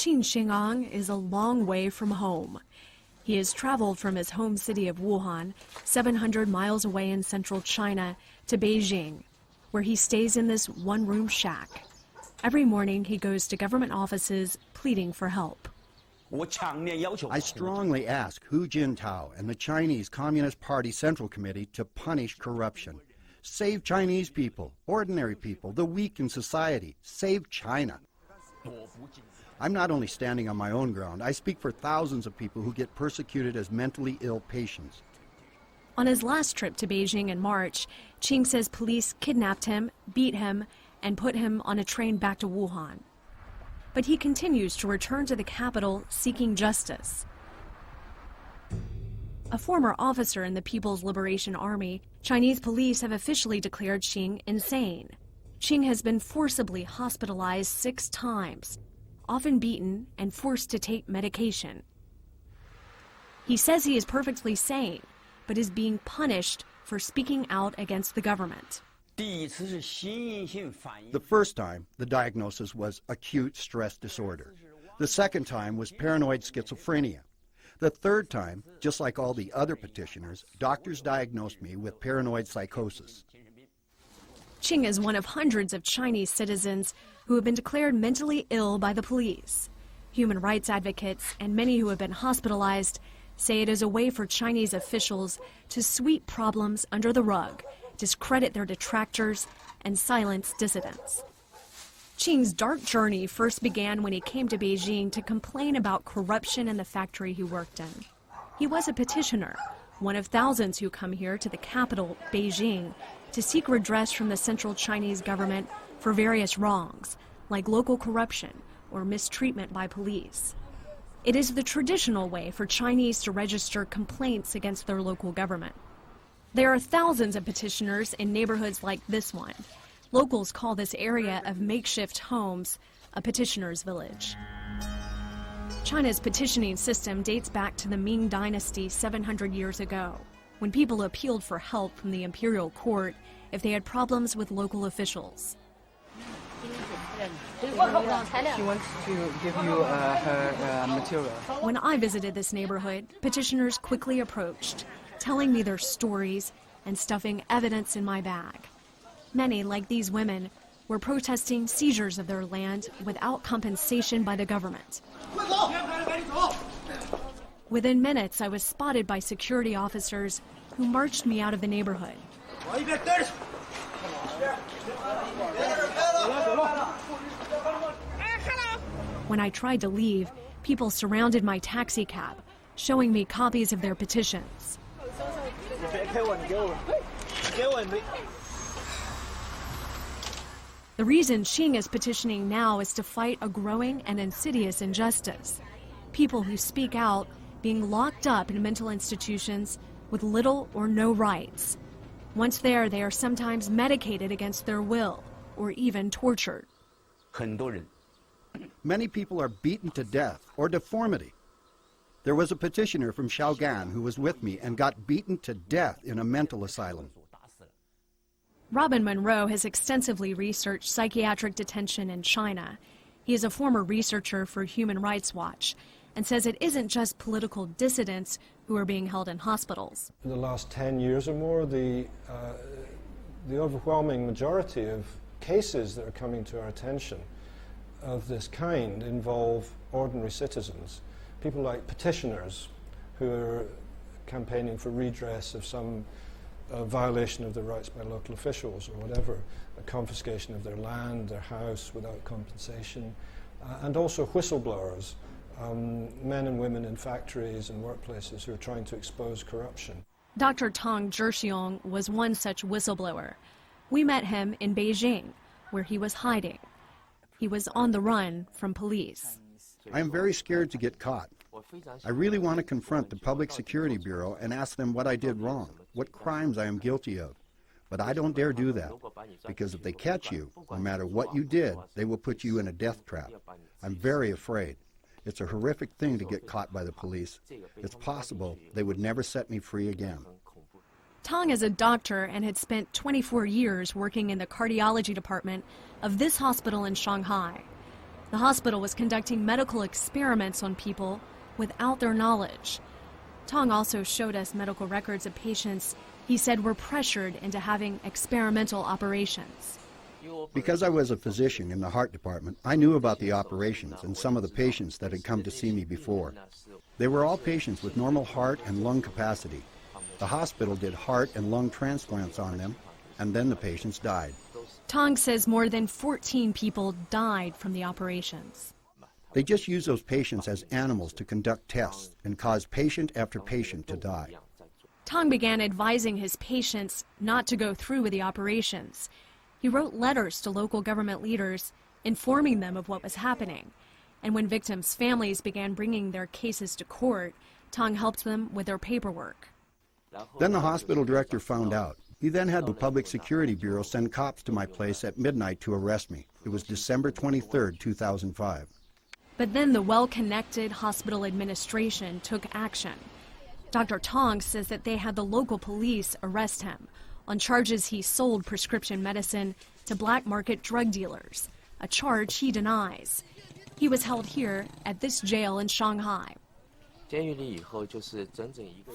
Qin Xingang is a long way from home. He has traveled from his home city of Wuhan, 700 miles away in central China, to Beijing, where he stays in this one-room shack. Every morning he goes to government offices pleading for help. I strongly ask Hu Jintao and the Chinese Communist Party Central Committee to punish corruption. Save Chinese people, ordinary people, the weak in society. Save China. I'm not only standing on my own ground, I speak for thousands of people who get persecuted as mentally ill patients. On his last trip to Beijing in March, Qing says police kidnapped him, beat him, and put him on a train back to Wuhan. But he continues to return to the capital seeking justice. A former officer in the People's Liberation Army, Chinese police have officially declared Qing insane. Qing has been forcibly hospitalized 6 times, often beaten and forced to take medication. He says he is perfectly sane, but is being punished for speaking out against the government. The first time, the diagnosis was acute stress disorder. The second time was paranoid schizophrenia. The third time, just like all the other petitioners, doctors diagnosed me with paranoid psychosis. Qing is one of hundreds of Chinese citizens who have been declared mentally ill by the police. Human rights advocates and many who have been hospitalized say it is a way for Chinese officials to sweep problems under the rug, discredit their detractors, and silence dissidents. Qing's dark journey first began when he came to Beijing to complain about corruption in the factory he worked in. He was a petitioner, one of thousands who come here to the capital, Beijing, to seek redress from the central Chinese government for various wrongs, like local corruption or mistreatment by police. It is the traditional way for Chinese to register complaints against their local government. There are thousands of petitioners in neighborhoods like this one. Locals call this area of makeshift homes a petitioner's village. China's petitioning system dates back to the Ming Dynasty 700 years ago, when people appealed for help from the imperial court if they had problems with local officials. She wants to give you her material. When I visited this neighborhood, petitioners quickly approached, telling me their stories and stuffing evidence in my bag. Many, like these women, were protesting seizures of their land without compensation by the government. Within minutes, I was spotted by security officers who marched me out of the neighborhood. When I tried to leave, people surrounded my taxi cab, showing me copies of their petitions. The reason Qing is petitioning now is to fight a growing and insidious injustice. People who speak out being locked up in mental institutions with little or no rights. Once there, they are sometimes medicated against their will or even tortured. Many people are beaten to death or deformity. There was a petitioner from Shaogan who was with me and got beaten to death in a mental asylum. Robin Monroe has extensively researched psychiatric detention in China. He is a former researcher for Human Rights Watch and says it isn't just political dissidents who are being held in hospitals. In the last 10 years or more, the overwhelming majority of cases that are coming to our attention of this kind involve ordinary citizens, people like petitioners who are campaigning for redress of some violation of their rights by local officials or whatever, a confiscation of their land, their house without compensation, and also whistleblowers, men and women in factories and workplaces who are trying to expose corruption. Dr. Tang Zhixiong was one such whistleblower. We met him in Beijing, where he was hiding. He was on the run from police. I am very scared to get caught. I really want to confront the Public Security Bureau and ask them what I did wrong, what crimes I am guilty of. But I don't dare do that, because if they catch you, no matter what you did, they will put you in a death trap. I'm very afraid. It's a horrific thing to get caught by the police. It's possible they would never set me free again. Tang is a doctor and had spent 24 years working in the cardiology department of this hospital in Shanghai. The hospital was conducting medical experiments on people without their knowledge. Tong also showed us medical records of patients he said were pressured into having experimental operations. Because I was a physician in the heart department, I knew about the operations and some of the patients that had come to see me before. They were all patients with normal heart and lung capacity. The hospital did heart and lung transplants on them, and then the patients died. Tong says more than 14 people died from the operations. They just use those patients as animals to conduct tests and cause patient after patient to die. Tong began advising his patients not to go through with the operations. He wrote letters to local government leaders informing them of what was happening. And when victims' families began bringing their cases to court, Tong helped them with their paperwork. Then the hospital director found out. He then had the Public Security Bureau send cops to my place at midnight to arrest me. It was December 23, 2005. But then the well-connected hospital administration took action. Dr. Tong says that they had the local police arrest him on charges he sold prescription medicine to black market drug dealers, a charge he denies. He was held here at this jail in Shanghai.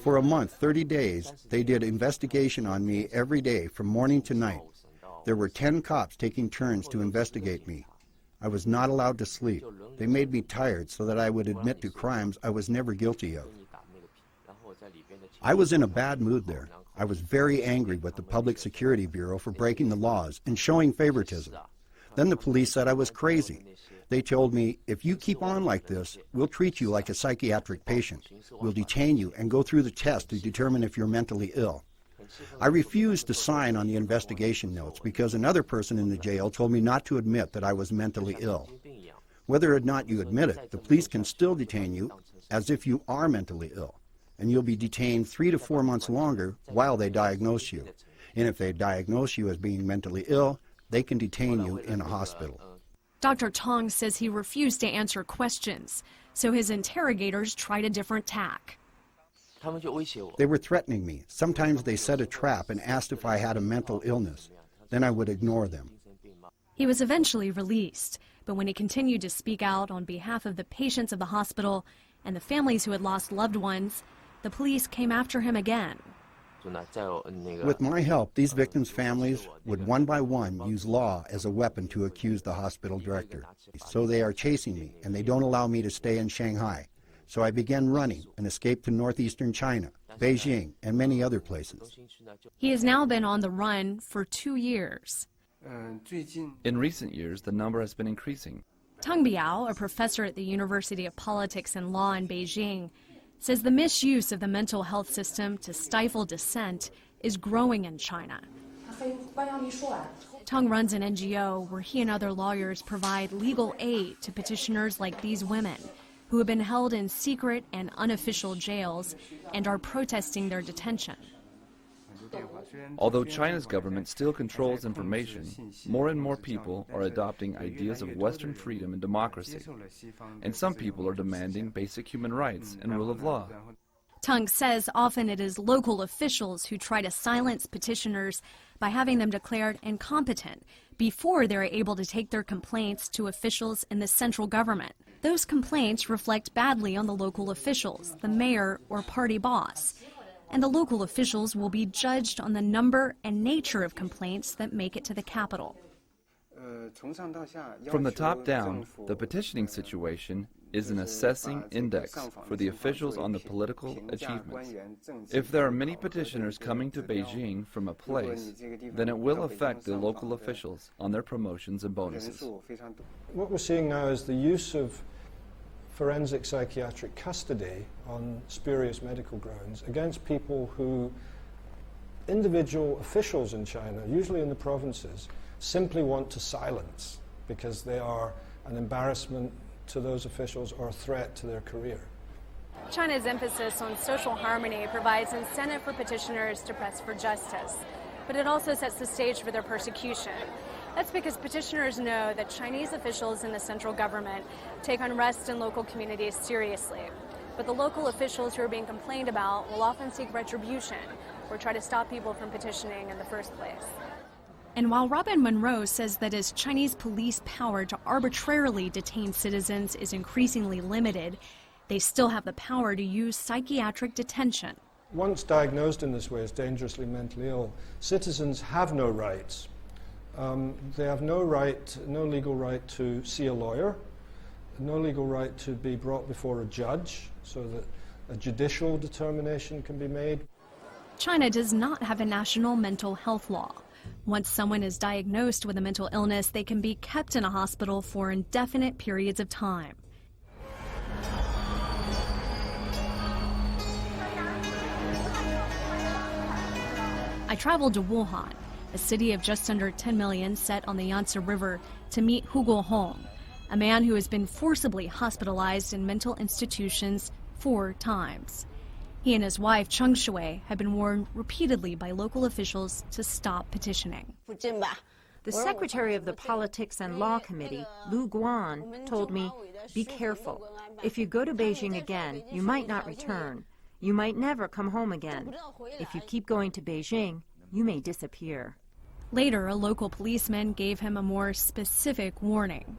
For a month, 30 days, they did investigation on me every day from morning to night. There were 10 cops taking turns to investigate me. I was not allowed to sleep. They made me tired so that I would admit to crimes I was never guilty of. I was in a bad mood there. I was very angry with the Public Security Bureau for breaking the laws and showing favoritism. Then the police said I was crazy. They told me, if you keep on like this, we'll treat you like a psychiatric patient. We'll detain you and go through the test to determine if you're mentally ill. I refused to sign on the investigation notes because another person in the jail told me not to admit that I was mentally ill. Whether or not you admit it, the police can still detain you as if you are mentally ill, and you'll be detained 3 to 4 months longer while they diagnose you. And if they diagnose you as being mentally ill, they can detain you in a hospital. Dr. Tong says he refused to answer questions, so his interrogators tried a different tack. They were threatening me. Sometimes they set a trap and asked if I had a mental illness. Then I would ignore them. He was eventually released, but when he continued to speak out on behalf of the patients of the hospital and the families who had lost loved ones, the police came after him again. With my help, these victims' families would one by one use law as a weapon to accuse the hospital director. So they are chasing me, and they don't allow me to stay in Shanghai. So I began running and escaped to northeastern China, Beijing, and many other places. He has now been on the run for 2 years. In recent years, the number has been increasing. Tong Biao, a professor at the University of Politics and Law in Beijing, says the misuse of the mental health system to stifle dissent is growing in China. Tong runs an NGO where he and other lawyers provide legal aid to petitioners like these women who have been held in secret and unofficial jails and are protesting their detention. Although China's government still controls information, more and more people are adopting ideas of Western freedom and democracy, and some people are demanding basic human rights and rule of law. Tong says often it is local officials who try to silence petitioners by having them declared incompetent before they're able to take their complaints to officials in the central government. Those complaints reflect badly on the local officials, the mayor or party boss. And the local officials will be judged on the number and nature of complaints that make it to the capital. From the top down, the petitioning situation is an assessing index for the officials on the political achievements. If there are many petitioners coming to Beijing from a place, then it will affect the local officials on their promotions and bonuses. What we're seeing now is the use of forensic psychiatric custody on spurious medical grounds against people who individual officials in China, usually in the provinces, simply want to silence because they are an embarrassment to those officials or a threat to their career. China's emphasis on social harmony provides incentive for petitioners to press for justice, but it also sets the stage for their persecution. That's because petitioners know that Chinese officials in the central government take unrest in local communities seriously. But the local officials who are being complained about will often seek retribution or try to stop people from petitioning in the first place. And while Robin Monroe says that as Chinese police power to arbitrarily detain citizens is increasingly limited, they still have the power to use psychiatric detention. Once diagnosed in this way as dangerously mentally ill, citizens have no rights. They have no legal right to see a lawyer, no legal right to be brought before a judge so that a judicial determination can be made. China does not have a national mental health law. Once someone is diagnosed with a mental illness, they can be kept in a hospital for indefinite periods of time. I traveled to Wuhan, a city of just under 10 million set on the Yangtze River, to meet Hu Guohong, a man who has been forcibly hospitalized in mental institutions 4 times. He and his wife, Cheng Shui, have been warned repeatedly by local officials to stop petitioning. The secretary of the Politics and Law Committee, Lu Guan, told me, "Be careful. If you go to Beijing again, you might not return. You might never come home again. If you keep going to Beijing, you may disappear." Later, a local policeman gave him a more specific warning.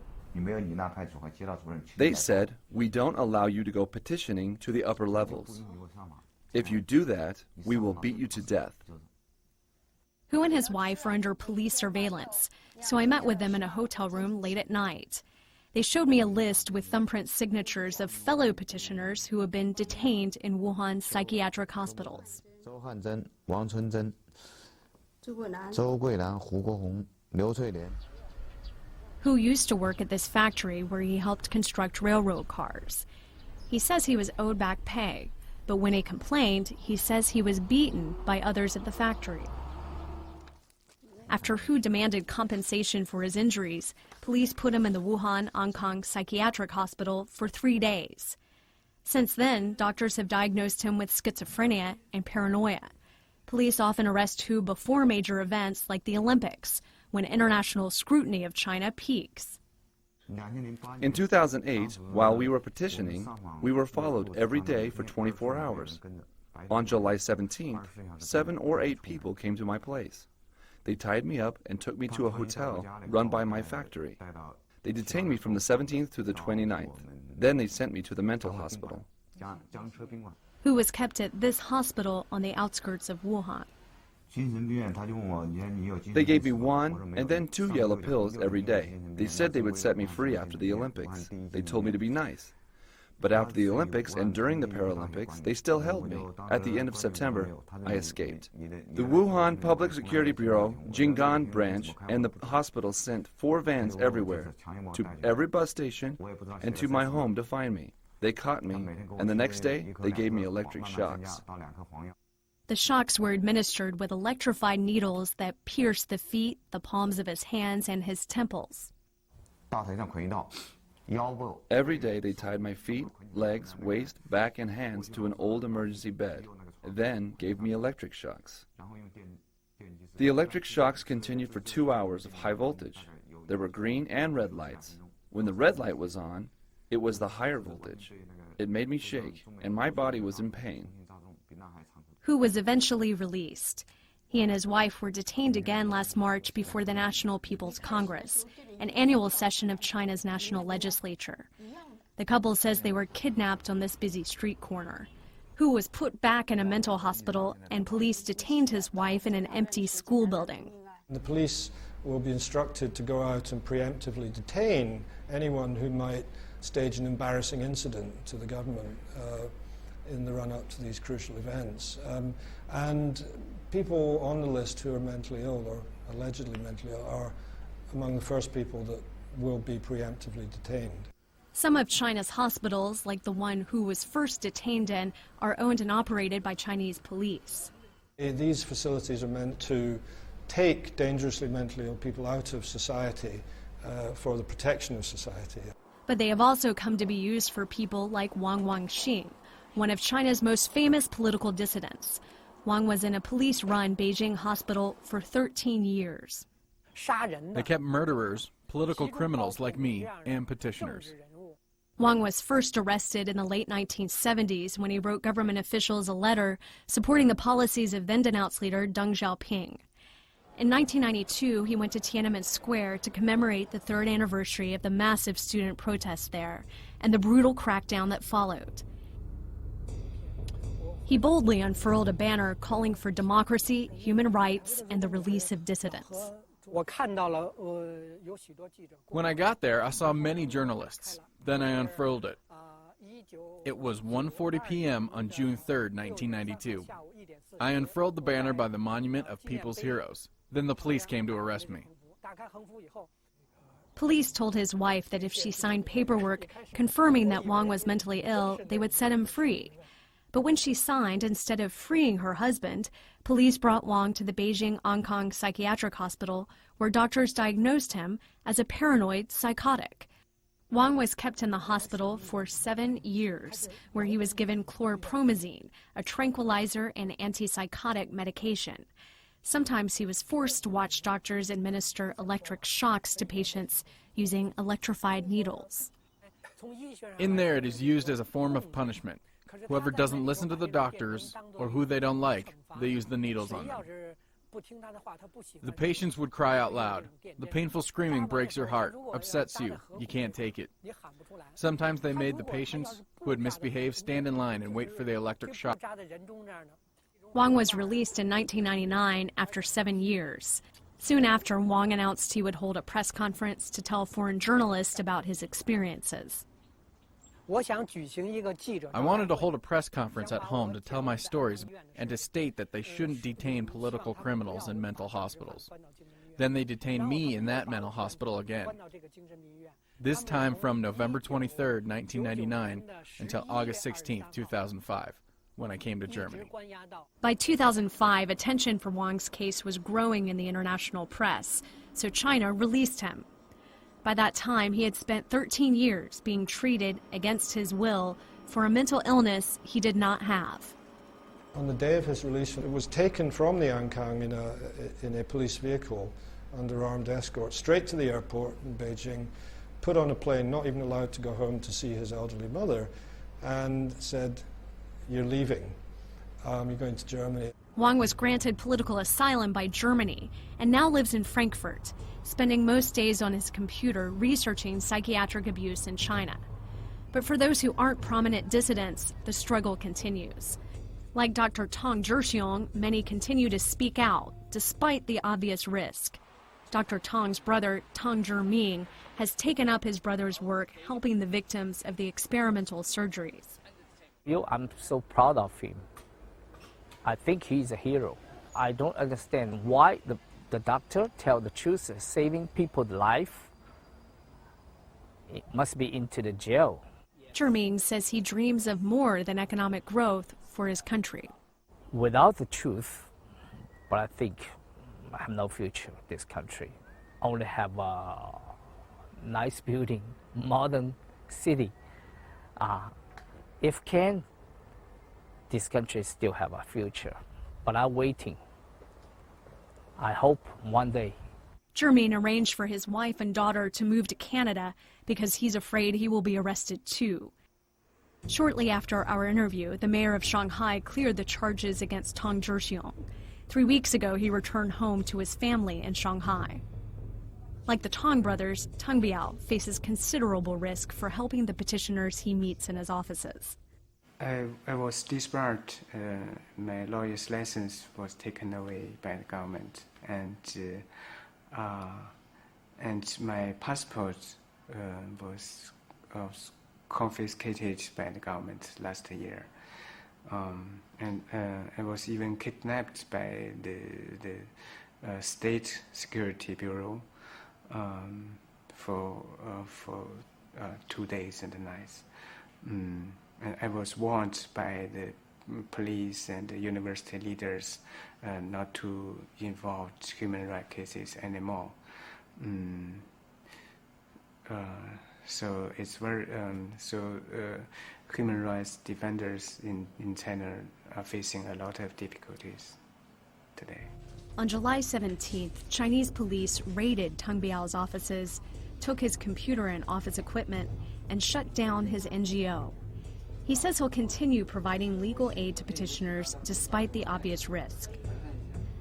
They said, "We don't allow you to go petitioning to the upper levels. If you do that, we will beat you to death." Hu and his wife are under police surveillance, so I met with them in a hotel room late at night. They showed me a list with thumbprint signatures of fellow petitioners who have been detained in Wuhan psychiatric hospitals. Hu used to work at this factory where he helped construct railroad cars. He says he was owed back pay, but when he complained, he says he was beaten by others at the factory. After Hu demanded compensation for his injuries, police put him in the Wuhan Ankang Psychiatric Hospital for 3 days. Since then, doctors have diagnosed him with schizophrenia and paranoia. Police often arrest Hu before major events like the Olympics, when international scrutiny of China peaks. In 2008, while we were petitioning, we were followed every day for 24 hours. On July 17th, 7 or 8 people came to my place. They tied me up and took me to a hotel run by my factory. They detained me from the 17th to the 29th. Then they sent me to the mental hospital. Hu was kept at this hospital on the outskirts of Wuhan. They gave me 1 and then 2 yellow pills every day. They said they would set me free after the Olympics. They told me to be nice. But after the Olympics and during the Paralympics, they still held me. At the end of September, I escaped. The Wuhan Public Security Bureau, Jinggan branch, and the hospital sent 4 vans everywhere, to every bus station, and to my home to find me. They caught me, and the next day, they gave me electric shocks. The shocks were administered with electrified needles that pierced the feet, the palms of his hands, and his temples. Every day they tied my feet, legs, waist, back, and hands to an old emergency bed, then gave me electric shocks. The electric shocks continued for 2 hours of high voltage. There were green and red lights. When the red light was on, it was the higher voltage. It made me shake, and my body was in pain. Hu was eventually released. He and his wife were detained again last March before the National People's Congress, an annual session of China's national legislature. The couple says they were kidnapped on this busy street corner. Hu was put back in a mental hospital, and police detained his wife in an empty school building. The police will be instructed to go out and preemptively detain anyone who might stage an embarrassing incident to the government in the run-up to these crucial events. And people on the list who are mentally ill or allegedly mentally ill are among the first people that will be preemptively detained. Some of China's hospitals, like the one Hu was first detained in, are owned and operated by Chinese police. These facilities are meant to take dangerously mentally ill people out of society for the protection of society. But they have also come to be used for people like Wang Wangxing, one of China's most famous political dissidents. Wang was in a police-run Beijing hospital for 13 years. They kept murderers, political criminals like me, and petitioners. Wang was first arrested in the late 1970s when he wrote government officials a letter supporting the policies of then-denounced leader Deng Xiaoping. In 1992, he went to Tiananmen Square to commemorate the 3rd anniversary of the massive student protests there and the brutal crackdown that followed. He boldly unfurled a banner calling for democracy, human rights, and the release of dissidents. When I got there, I saw many journalists. Then I unfurled it. It was 1:40 p.m. on June 3rd, 1992. I unfurled the banner by the Monument of People's Heroes. Then the police came to arrest me. Police told his wife that if she signed paperwork confirming that Wang was mentally ill, they would set him free. But when she signed, instead of freeing her husband, police brought Wang to the Beijing Ankang Psychiatric Hospital, where doctors diagnosed him as a paranoid psychotic. Wang was kept in the hospital for 7 years, where he was given chlorpromazine, a tranquilizer and antipsychotic medication. Sometimes he was forced to watch doctors administer electric shocks to patients using electrified needles. In there, it is used as a form of punishment. Whoever doesn't listen to the doctors, or who they don't like, they use the needles on them. The patients would cry out loud. The painful screaming breaks your heart, upsets you. You can't take it. Sometimes they made the patients who had misbehaved stand in line and wait for the electric shock. Wang was released in 1999 after 7 years. Soon after, Wang announced he would hold a press conference to tell foreign journalists about his experiences. I wanted to hold a press conference at home to tell my stories and to state that they shouldn't detain political criminals in mental hospitals. Then they detained me in that mental hospital again. This time from November 23rd, 1999 until August 16th, 2005, when I came to Germany. By 2005, attention for Wang's case was growing in the international press, so China released him. By that time, he had spent 13 years being treated against his will for a mental illness he did not have. On the day of his release, it was taken from the Ankang in a police vehicle under armed escort straight to the airport in Beijing, put on a plane, not even allowed to go home to see his elderly mother, and said, "You're leaving. You're going to Germany." Wang was granted political asylum by Germany and now lives in Frankfurt, spending most days on his computer researching psychiatric abuse in China. But for those who aren't prominent dissidents, the struggle continues. Like Dr. Tang Zhixiong, many continue to speak out despite the obvious risk. Dr. Tang's brother, Tang Zhiming, has taken up his brother's work helping the victims of the experimental surgeries. I'm so proud of him. I think he's a hero. I don't understand why the doctor tell the truth, saving people's life. It must be into the jail. Zhiming says he dreams of more than economic growth for his country. Without the truth, but I think I have no future in this country. Only have a nice building, modern city. If can, this country still have a future, but I'm waiting. I hope one day. Zhiming arranged for his wife and daughter to move to Canada because he's afraid he will be arrested too. Shortly after our interview, the mayor of Shanghai cleared the charges against Tang Zhixiong. 3 weeks ago, he returned home to his family in Shanghai. Like the Tang brothers, Tang Biao faces considerable risk for helping the petitioners he meets in his offices. I was disbarred. My lawyer's license was taken away by the government, and my passport was confiscated by the government last year. And I was even kidnapped by the State Security Bureau for 2 days and nights. And I was warned by the police and the university leaders not to involve human rights cases anymore. So it's very human rights defenders in China are facing a lot of difficulties today. On July 17th, Chinese police raided Tang Biao's offices, took his computer and office equipment, and shut down his NGO. He says he'll continue providing legal aid to petitioners despite the obvious risk.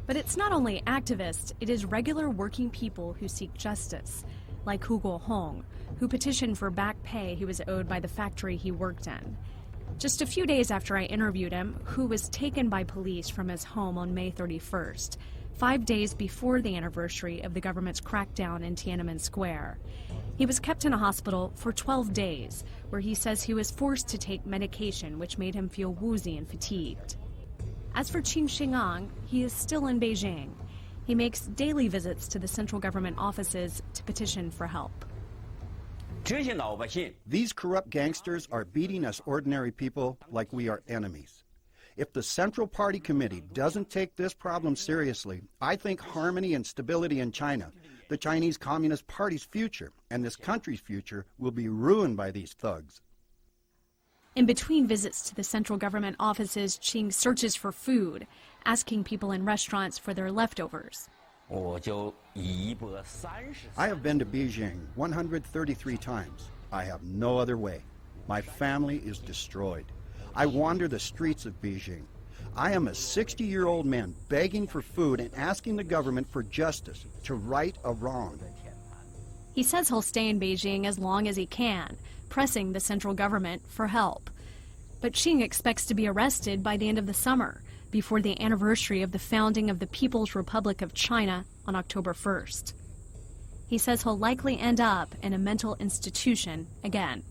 But it's not only activists, it is regular working people who seek justice, like Hu Guohong, who petitioned for back pay he was owed by the factory he worked in. Just a few days after I interviewed him, Hu was taken by police from his home on May 31st, 5 days before the anniversary of the government's crackdown in Tiananmen Square. He was kept in a hospital for 12 days, where he says he was forced to take medication which made him feel woozy and fatigued. As for Qing Xingang, he is still in Beijing. He makes daily visits to the central government offices to petition for help. These corrupt gangsters are beating us ordinary people like we are enemies. If the Central Party Committee doesn't take this problem seriously, I think harmony and stability in China, the Chinese Communist Party's future, and this country's future will be ruined by these thugs. In between visits to the central government offices, Qing searches for food, asking people in restaurants for their leftovers. I have been to Beijing 133 times. I have no other way. My family is destroyed. I wander the streets of Beijing. I am a 60-year-old man begging for food and asking the government for justice, to right a wrong. He says he'll stay in Beijing as long as he can, pressing the central government for help. But Qing expects to be arrested by the end of the summer, before the anniversary of the founding of the People's Republic of China on October 1st. He says he'll likely end up in a mental institution again.